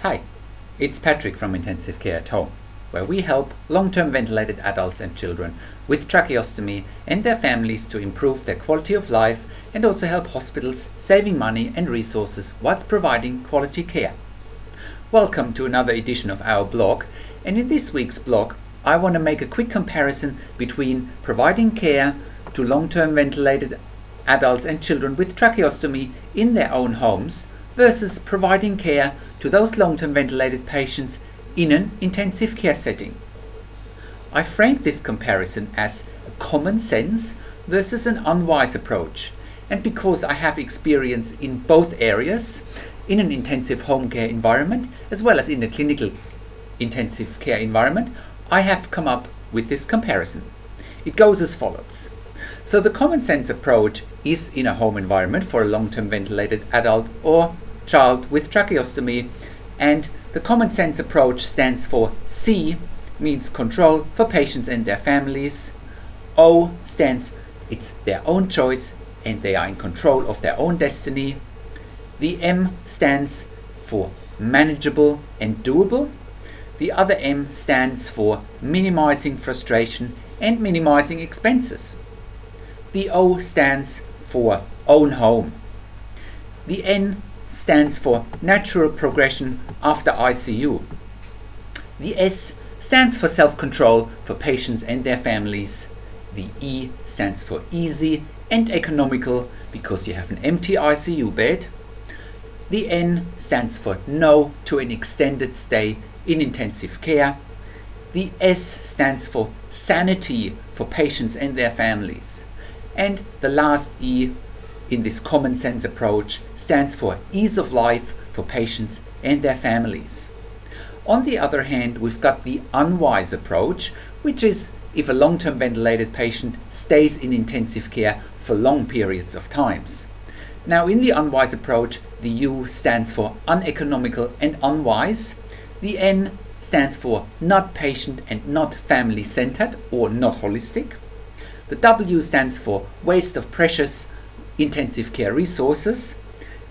Hi, it's Patrick from Intensive Care at Home, where we help long-term ventilated adults and children with tracheostomy and their families to improve their quality of life and also help hospitals saving money and resources whilst providing quality care. Welcome to another edition of our blog, and in this week's blog I want to make a quick comparison between providing care to long-term ventilated adults and children with tracheostomy in their own homes versus providing care to those long-term ventilated patients in an intensive care setting. I framed this comparison as a common sense versus an unwise approach, and because I have experience in both areas, in an intensive home care environment as well as in a clinical intensive care environment, I have come up with this comparison. It goes as follows. So the common sense approach is in a home environment for a long-term ventilated adult or child with tracheostomy, and the common sense approach stands for C, means control for patients and their families. O stands it's their own choice and they are in control of their own destiny. The M stands for manageable and doable. The other M stands for minimizing frustration and minimizing expenses. The O stands for own home. The N stands for natural progression after ICU. The S stands for self-control for patients and their families. The E stands for easy and economical because you have an empty ICU bed. The N stands for no to an extended stay in intensive care. The S stands for sanity for patients and their families. And the last E in this common sense approach stands for ease of life for patients and their families. On the other hand, we've got the unwise approach, which is if a long-term ventilated patient stays in intensive care for long periods of times. Now, in the unwise approach, the U stands for uneconomical and unwise. The N stands for not patient and not family-centered or not holistic. The W stands for waste of precious intensive care resources.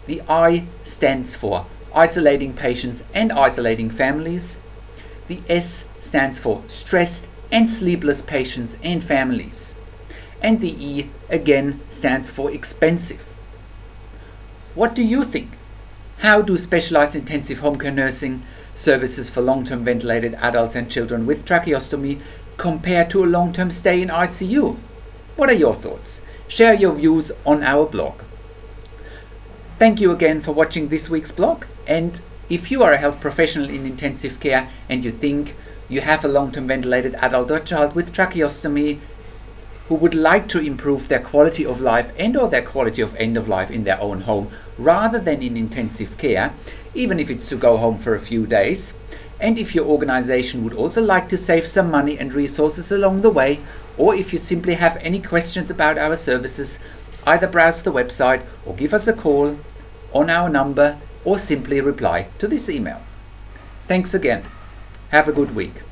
The I stands for isolating patients and isolating families. The S stands for stressed and sleepless patients and families. And the E again stands for expensive. What do you think? How do specialized intensive home care nursing services for long-term ventilated adults and children with tracheostomy compare to a long-term stay in ICU? What are your thoughts? Share your views on our blog. Thank you again for watching this week's blog, and if you are a health professional in intensive care and you think you have a long-term ventilated adult or child with tracheostomy who would like to improve their quality of life and or their quality of end of life in their own home rather than in intensive care, even if it's to go home for a few days, and if your organization would also like to save some money and resources along the way, or if you simply have any questions about our services, either browse the website or give us a call on our number or simply reply to this email. Thanks again. Have a good week.